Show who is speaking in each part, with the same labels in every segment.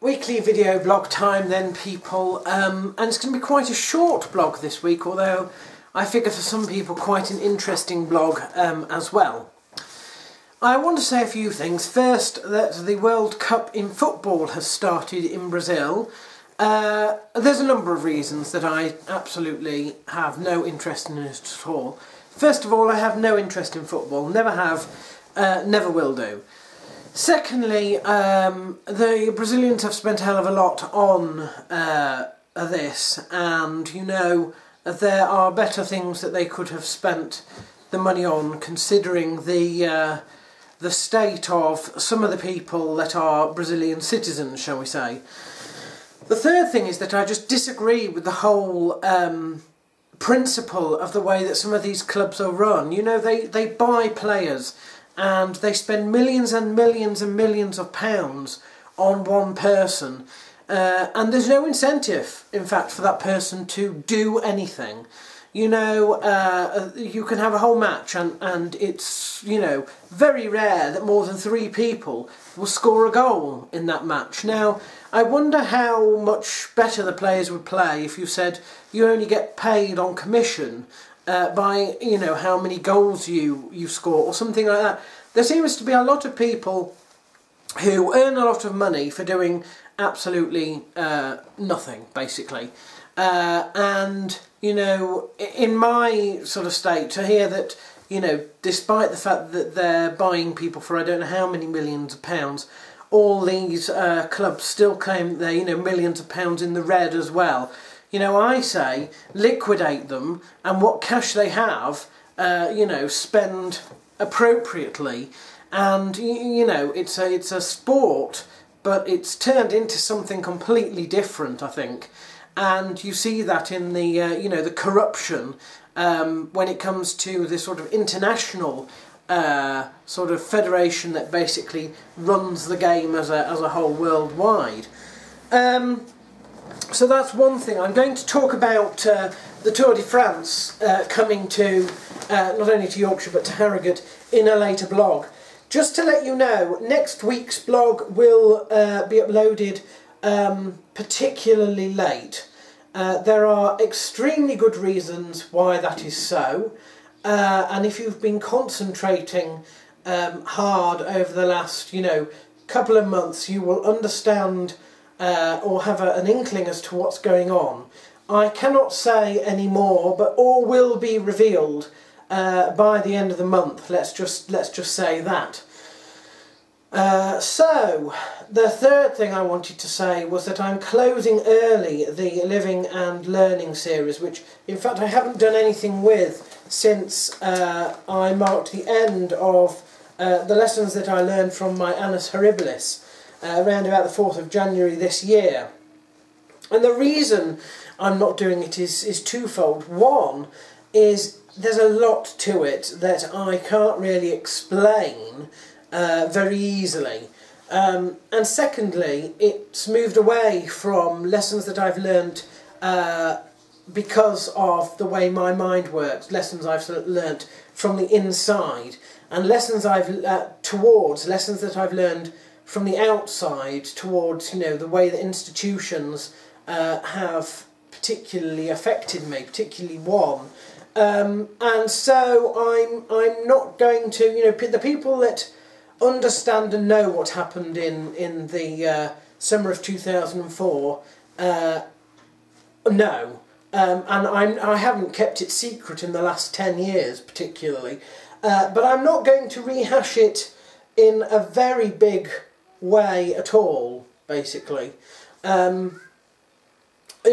Speaker 1: Weekly video blog time then, people, and it's going to be quite a short blog this week, although I figure for some people quite an interesting blog as well. I want to say a few things. First, that the World Cup in football has started in Brazil. There's a number of reasons that I absolutely have no interest in it at all. First of all, I have no interest in football, never have, never will do. Secondly, the Brazilians have spent a hell of a lot on this, and you know, there are better things that they could have spent the money on, considering the state of some of the people that are Brazilian citizens, shall we say. The third thing is that I just disagree with the whole principle of the way that some of these clubs are run. You know, they buy players and they spend millions and millions and millions of pounds on one person, and there's no incentive, in fact, for that person to do anything. You know, you can have a whole match and it's, you know, very rare that more than 3 people will score a goal in that match. Now, I wonder how much better the players would play if you said you only get paid on commission by, you know, how many goals you score or something like that. There seems to be a lot of people who earn a lot of money for doing absolutely nothing, basically. And, you know, in my sort of state, to hear that, you know, despite the fact that they're buying people for I don't know how many millions of pounds, all these clubs still claim they're, you know, millions of pounds in the red as well. You know, I say liquidate them, and what cash they have, you know, spend appropriately. And you know, it's a sport, but it's turned into something completely different, I think. And you see that in the you know, the corruption when it comes to this sort of international sort of federation that basically runs the game as a whole worldwide. So that's one thing. I'm going to talk about the Tour de France coming to not only to Yorkshire but to Harrogate in a later blog. Just to let you know, next week's blog will be uploaded particularly late. There are extremely good reasons why that is so, and if you've been concentrating hard over the last, you know, couple of months, you will understand or have an inkling as to what's going on. I cannot say any more, but all will be revealed by the end of the month. Let's just say that. So the third thing I wanted to say was that I'm closing early the Living and Learning series, which in fact I haven't done anything with since I marked the end of the lessons that I learned from my Annus Horribilis around about the 4th of January this year. And the reason I'm not doing it is twofold. One is there's a lot to it that I can't really explain very easily. And secondly, it's moved away from lessons that I've learnt because of the way my mind works, lessons I've learnt from the inside, and lessons towards lessons that I've learned from the outside, towards, you know, the way that institutions have particularly affected me, particularly one. And so I'm not going to, you know, the people that understand and know what happened in the summer of 2004 no, and I haven't kept it secret in the last 10 years particularly, but I'm not going to rehash it in a very big way at all, basically. In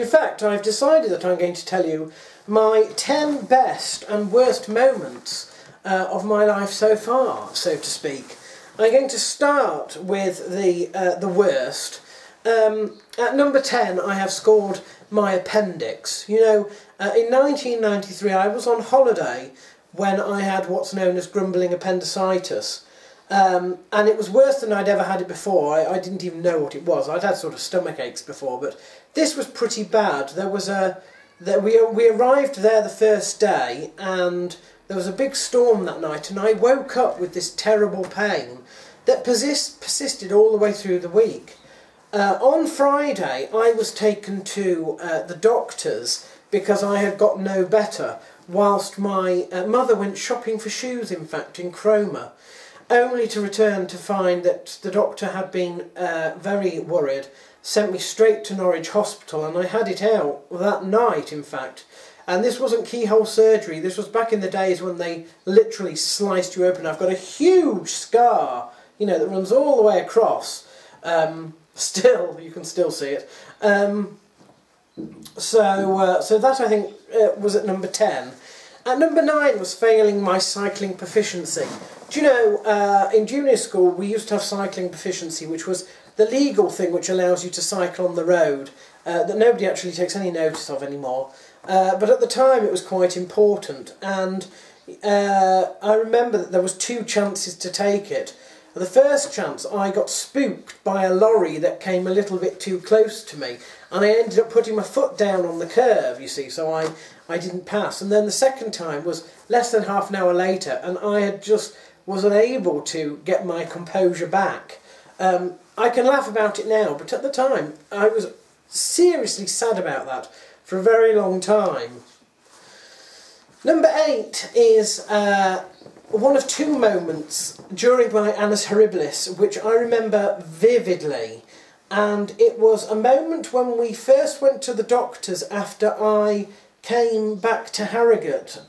Speaker 1: fact, I've decided that I'm going to tell you my 10 best and worst moments of my life so far, so to speak. I'm going to start with the worst. At number 10, I have scored my appendix. You know, in 1993 I was on holiday when I had what's known as grumbling appendicitis. And it was worse than I'd ever had it before. I didn't even know what it was. I'd had sort of stomach aches before, but this was pretty bad. There was we arrived there the first day, and there was a big storm that night, and I woke up with this terrible pain that persisted all the way through the week. On Friday, I was taken to the doctor's because I had got no better, whilst my mother went shopping for shoes, in fact, in Cromer, only to return to find that the doctor had been very worried, sent me straight to Norwich Hospital, and I had it out that night, in fact. And this wasn't keyhole surgery, this was back in the days when they literally sliced you open. I've got a huge scar, you know, that runs all the way across. Still, you can still see it. So that, I think, was at number 10. At number 9 was failing my cycling proficiency. Do you know, in junior school we used to have cycling proficiency, which was the legal thing which allows you to cycle on the road, that nobody actually takes any notice of anymore. But at the time it was quite important, and I remember that there was 2 chances to take it. The first chance, I got spooked by a lorry that came a little bit too close to me, and I ended up putting my foot down on the curve, you see, so I didn't pass. And then the second time was less than half an hour later, and I had just was unable to get my composure back. I can laugh about it now, but at the time I was seriously sad about that for a very long time. Number 8 is one of 2 moments during my annus horribilis which I remember vividly, and it was a moment when we first went to the doctors after I came back to Harrogate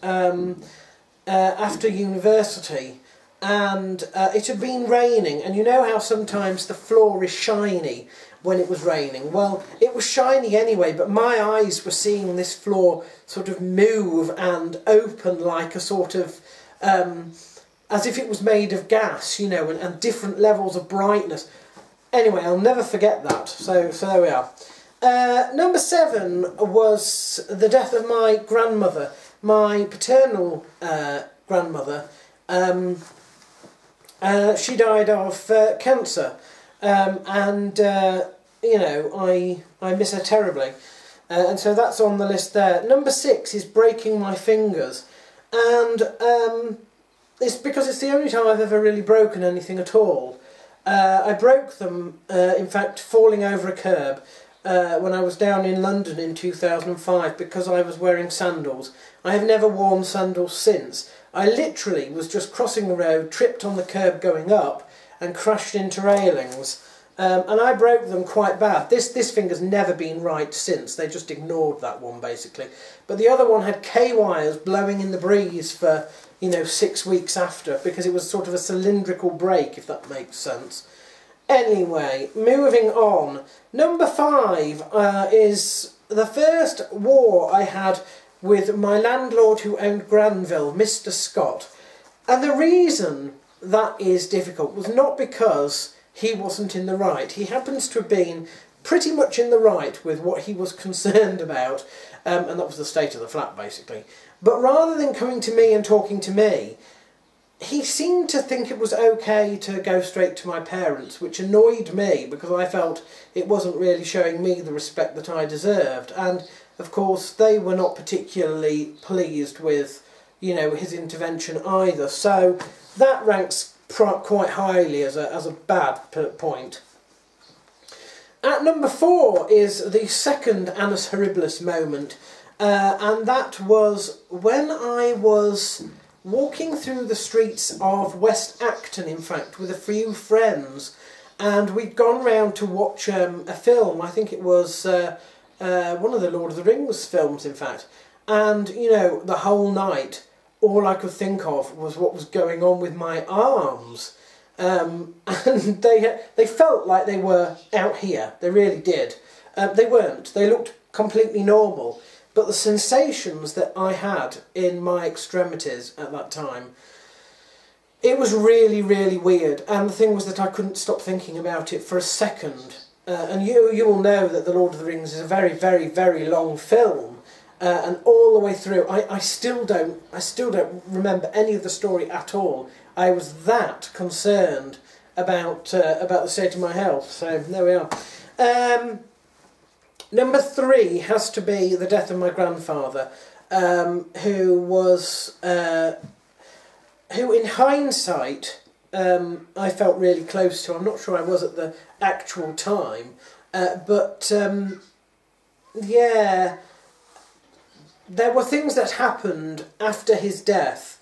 Speaker 1: after university, and it had been raining, and you know how sometimes the floor is shiny when it was raining. Well, it was shiny anyway, but my eyes were seeing this floor sort of move and open like a sort of as if it was made of gas, you know, and different levels of brightness. Anyway, I'll never forget that. So there we are. Number 7 was the death of my grandmother, my paternal grandmother. She died of cancer, and you know, I miss her terribly, and so that's on the list there. Number 6 is breaking my fingers, and it's because it's the only time I've ever really broken anything at all. I broke them, in fact, falling over a curb when I was down in London in 2005 because I was wearing sandals. I have never worn sandals since. I literally was just crossing the road, tripped on the curb going up, and crashed into railings. And I broke them quite bad. This finger's never been right since. They just ignored that one, basically. But the other one had K-wires blowing in the breeze for, you know, 6 weeks after, because it was sort of a cylindrical break, if that makes sense. Anyway, moving on. Number 5 is the first war I had with my landlord who owned Granville, Mr. Scott. And the reason that is difficult was not because he wasn't in the right. He happens to have been pretty much in the right with what he was concerned about, and that was the state of the flat, basically. But rather than coming to me and talking to me, he seemed to think it was okay to go straight to my parents, which annoyed me because I felt it wasn't really showing me the respect that I deserved. And, of course, they were not particularly pleased with, you know, his intervention either. So that ranks quite highly as a bad point. At number 4 is the second annus horribilis moment, and that was when I was walking through the streets of West Acton, in fact, with a few friends, and we'd gone round to watch a film. I think it was one of the Lord of the Rings films, in fact, and, you know, the whole night all I could think of was what was going on with my arms. And they felt like they were out here. They really did. They weren't. They looked completely normal. But the sensations that I had in my extremities at that time, it was really, really weird. And the thing was that I couldn't stop thinking about it for a second. And you will know that The Lord of the Rings is a very, very, very long film. And all the way through, I still don't remember any of the story at all. I was that concerned about the state of my health. So there we are. Number 3 has to be the death of my grandfather, who in hindsight I felt really close to. I'm not sure I was at the actual time, but yeah, there were things that happened after his death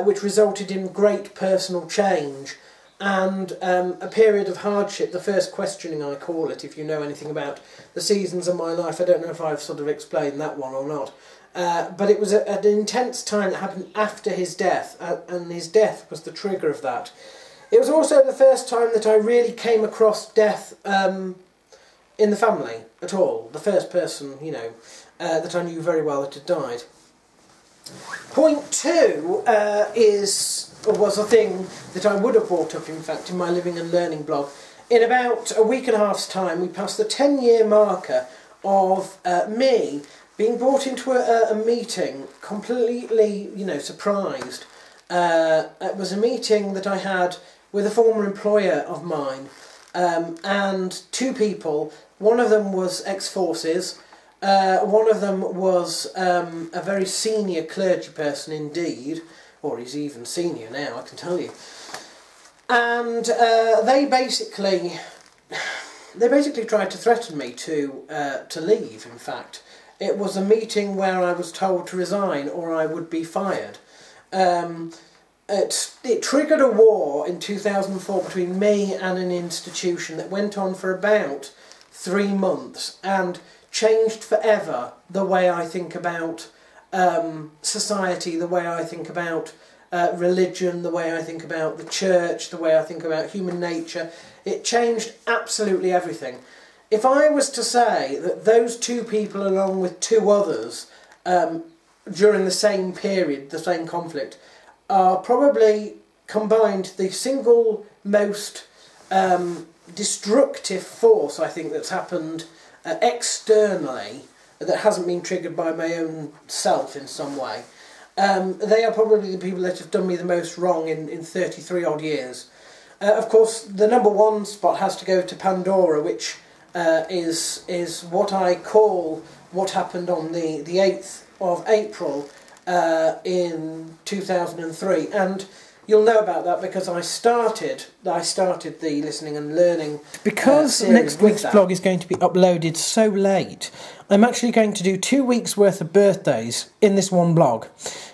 Speaker 1: which resulted in great personal change and a period of hardship. The first questioning, I call it, if you know anything about the seasons of my life. I don't know if I've sort of explained that one or not. But it was an intense time that happened after his death, and his death was the trigger of that. It was also the first time that I really came across death in the family at all. The first person, you know, that I knew very well that had died. Point two was a thing that I would have brought up, in fact, in my Living and Learning blog. In about a week and a half's time, we passed the 10-year marker of me being brought into a meeting, completely, you know, surprised. It was a meeting that I had with a former employer of mine, and two people. One of them was ex-forces, one of them was a very senior clergy person indeed, or he's even senior now, I can tell you. And they basically tried to threaten me to leave, in fact. It was a meeting where I was told to resign or I would be fired. It triggered a war in 2004 between me and an institution that went on for about 3 months and changed forever the way I think about society, the way I think about religion, the way I think about the church, the way I think about human nature. It changed absolutely everything. If I was to say that those two people, along with two others, during the same period, the same conflict, are probably combined the single most destructive force, I think, that's happened externally, that hasn't been triggered by my own self in some way. They are probably the people that have done me the most wrong in 33 odd years. Of course, the number one spot has to go to Pandora, which is what I call what happened on the 8th of April in 2003, and you'll know about that because I started the Listening and Learning
Speaker 2: because next week's blog is going to be uploaded so late. I'm actually going to do 2 weeks worth of birthdays in this one blog.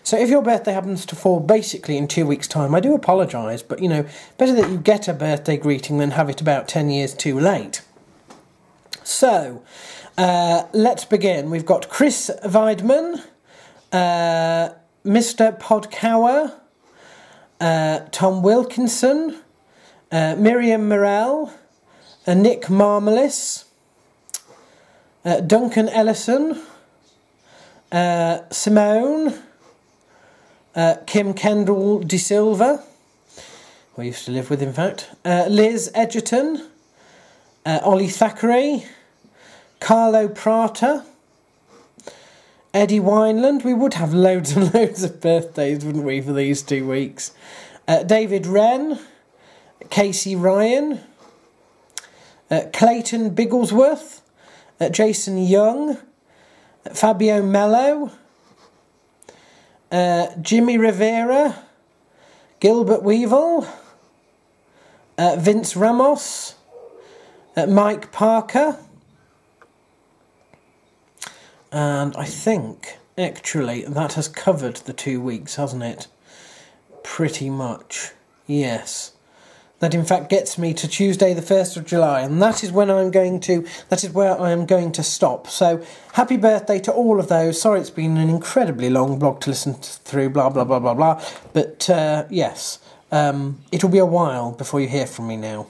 Speaker 2: So if your birthday happens to fall basically in 2 weeks' time, I do apologise, but you know, better that you get a birthday greeting than have it about 10 years too late. So, let's begin. We've got Chris Weidman, Mr. Podcower, Tom Wilkinson, Miriam Morell, Nick Marmalis, Duncan Ellison, Simone, Kim Kendall De Silva, who I used to live with, in fact, Liz Edgerton, Ollie Thackeray, Carlo Prata, Eddie Wineland. We would have loads and loads of birthdays, wouldn't we, for these 2 weeks? David Wren, Casey Ryan, Clayton Bigglesworth, Jason Young, Fabio Mello, Jimmy Rivera, Gilbert Weevil, Vince Ramos, Mike Parker, and I think actually that has covered the 2 weeks, hasn't it? Pretty much, yes. That in fact gets me to Tuesday the 1st of July, and that is when that is where I am going to stop. So happy birthday to all of those. Sorry it's been an incredibly long blog to listen through, blah blah blah blah blah, but yes, it'll be a while before you hear from me now.